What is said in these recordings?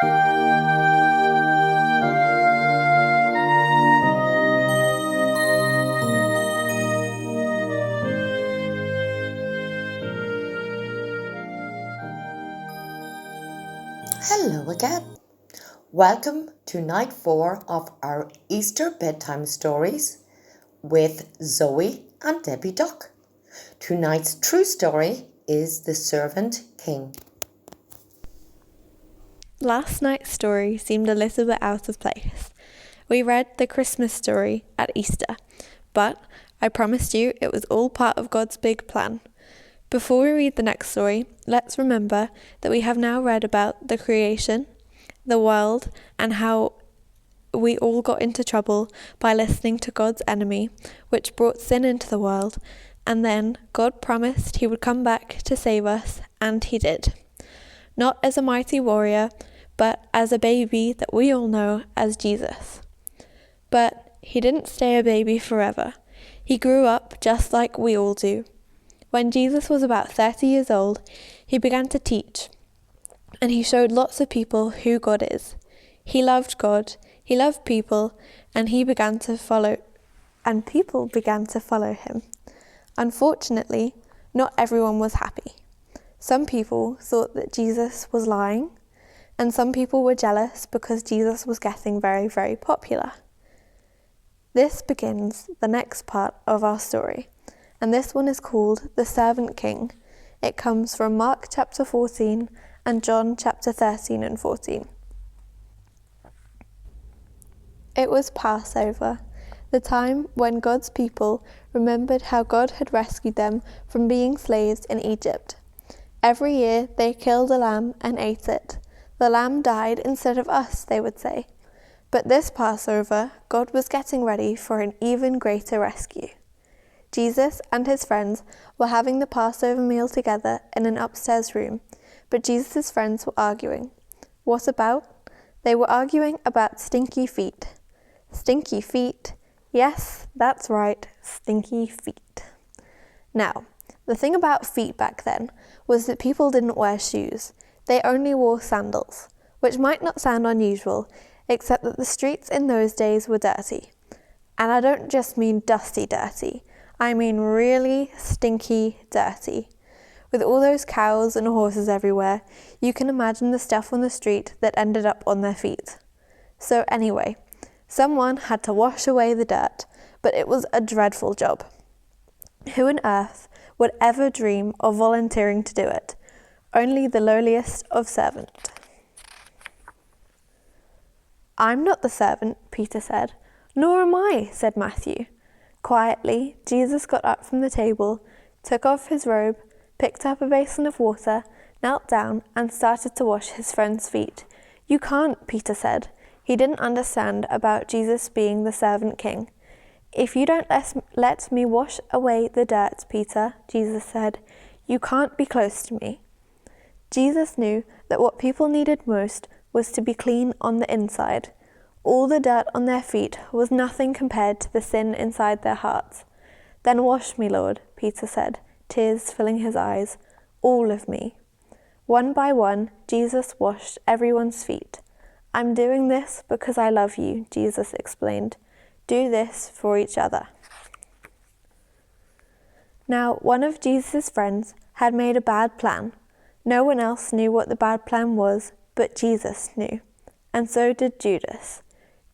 Hello again. Welcome to night 4 of our Easter bedtime stories with Zoe and Debbie Duck. Tonight's true story is The Servant King. Last night's story seemed a little bit out of place. We read the Christmas story at Easter, but I promised you it was all part of God's big plan. Before we read the next story, let's remember that we have now read about the creation, the world, and how we all got into trouble by listening to God's enemy, which brought sin into the world, and then God promised he would come back to save us, and he did. Not as a mighty warrior, but as a baby that we all know as Jesus. But he didn't stay a baby forever. He grew up just like we all do. When Jesus was about 30 years old, he began to teach, and he showed lots of people who God is. He loved God, he loved people, and people began to follow him. Unfortunately, not everyone was happy. Some people thought that Jesus was lying, and some people were jealous because Jesus was getting very, very popular. This begins the next part of our story, and this one is called The Servant King. It comes from Mark chapter 14 and John chapter 13 and 14. It was Passover, the time when God's people remembered how God had rescued them from being slaves in Egypt. Every year they killed a lamb and ate it. The lamb died instead of us, they would say. But this Passover, God was getting ready for an even greater rescue. Jesus and his friends were having the Passover meal together in an upstairs room, but Jesus' friends were arguing. What about? They were arguing about stinky feet. Stinky feet? Yes, that's right, stinky feet. Now, the thing about feet back then was that people didn't wear shoes. They only wore sandals, which might not sound unusual, except that the streets in those days were dirty. And I don't just mean dusty dirty. I mean really stinky dirty. With all those cows and horses everywhere, you can imagine the stuff on the street that ended up on their feet. So anyway, someone had to wash away the dirt, but it was a dreadful job. Who on earth would ever dream of volunteering to do it? Only the lowliest of servants. I'm not the servant, Peter said. Nor am I, said Matthew. Quietly, Jesus got up from the table, took off his robe, picked up a basin of water, knelt down, and started to wash his friend's feet. You can't, Peter said. He didn't understand about Jesus being the servant king. If you don't let me wash away the dirt, Peter, Jesus said, you can't be close to me. Jesus knew that what people needed most was to be clean on the inside. All the dirt on their feet was nothing compared to the sin inside their hearts. Then wash me, Lord, Peter said, tears filling his eyes, all of me. One by one, Jesus washed everyone's feet. I'm doing this because I love you, Jesus explained. Do this for each other. Now, one of Jesus' friends had made a bad plan. No one else knew what the bad plan was, but Jesus knew. And so did Judas.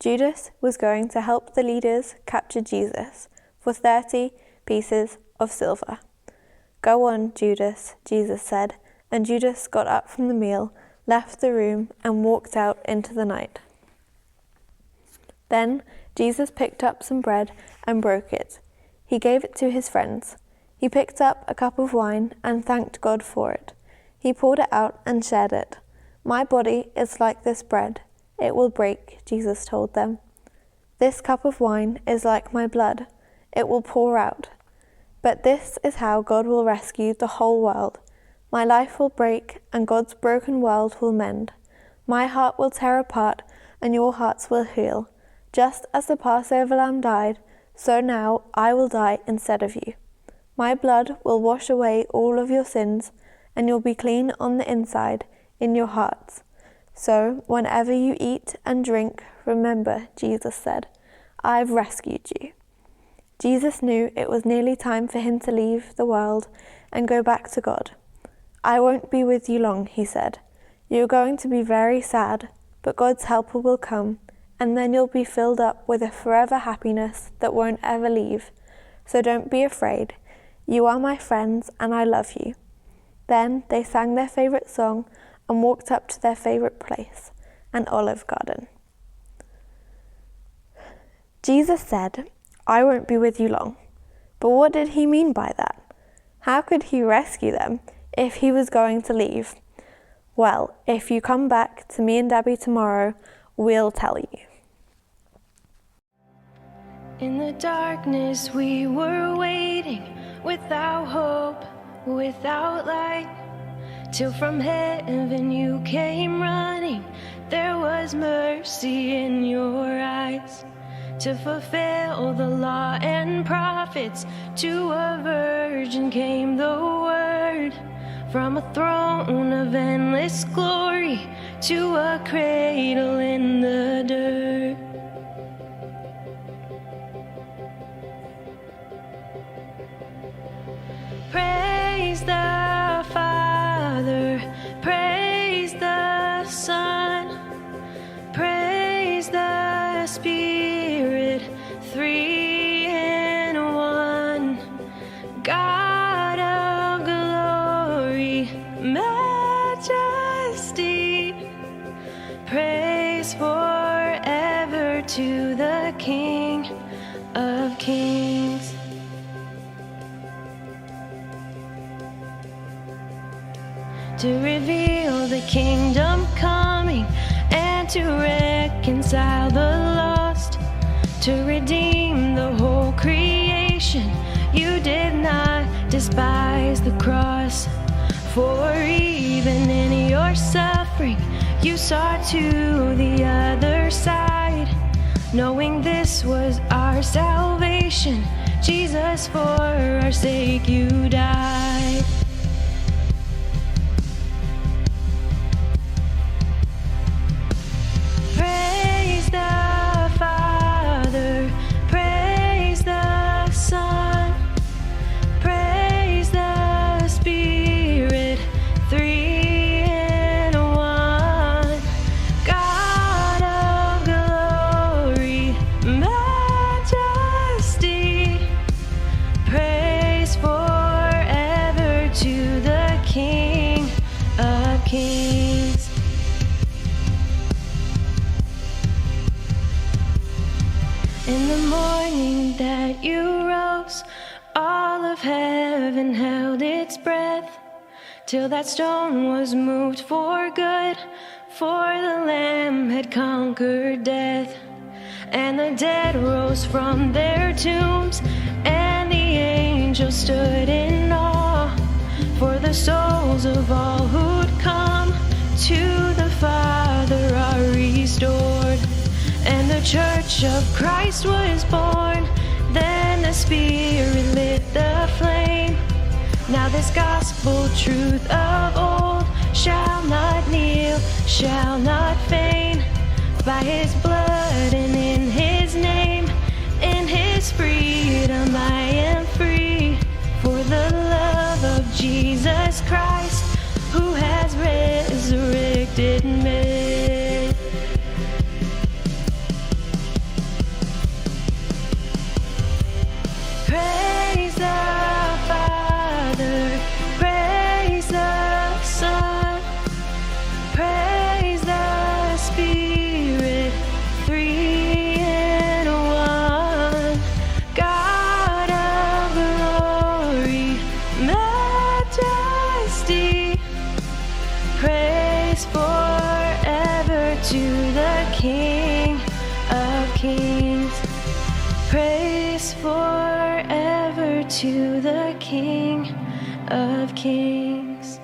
Judas was going to help the leaders capture Jesus for 30 pieces of silver. Go on, Judas, Jesus said, and Judas got up from the meal, left the room, and walked out into the night. Then Jesus picked up some bread and broke it. He gave it to his friends. He picked up a cup of wine and thanked God for it. He poured it out and shared it. My body is like this bread. It will break, Jesus told them. This cup of wine is like my blood. It will pour out. But this is how God will rescue the whole world. My life will break, and God's broken world will mend. My heart will tear apart, and your hearts will heal. Just as the Passover lamb died, so now I will die instead of you. My blood will wash away all of your sins, and you'll be clean on the inside, in your hearts. So, whenever you eat and drink, remember, Jesus said, I've rescued you. Jesus knew it was nearly time for him to leave the world and go back to God. I won't be with you long, he said. You're going to be very sad, but God's helper will come, and then you'll be filled up with a forever happiness that won't ever leave. So don't be afraid. You are my friends, and I love you. Then they sang their favourite song and walked up to their favourite place, an olive garden. Jesus said, I won't be with you long. But what did he mean by that? How could he rescue them if he was going to leave? Well, if you come back to me and Debbie tomorrow, we'll tell you. In the darkness we were waiting, without hope, without light, till from heaven you came running. There was mercy in your eyes, to fulfill the law and prophets. To a virgin came the word, from a throne of endless glory to a cradle in the dirt. Praise the Father, praise the Son, praise the Spirit, three in one. God of glory, majesty, praise forever to the King of Kings. To reveal the kingdom coming, and to reconcile the lost, to redeem the whole creation. You did not despise the cross, for even in your suffering you saw to the other side, knowing this was our salvation. Jesus, for our sake you died. In the morning that you rose, all of heaven held its breath, till that stone was moved for good, for the Lamb had conquered death. And the dead rose from their tombs, and the angels stood in awe, for the souls of all who'd come to the Father are restored. And the church of Christ was born, then the Spirit lit the flame. Now this gospel truth of old shall not kneel, shall not faint. By his blood and in his name, in his freedom I am free. For the love of Jesus Christ, who has resurrected me. Praise the Father, praise the Son, praise the Spirit, three in one. God of glory, majesty, praise forever to the King of Kings. Praise forever to the King of Kings.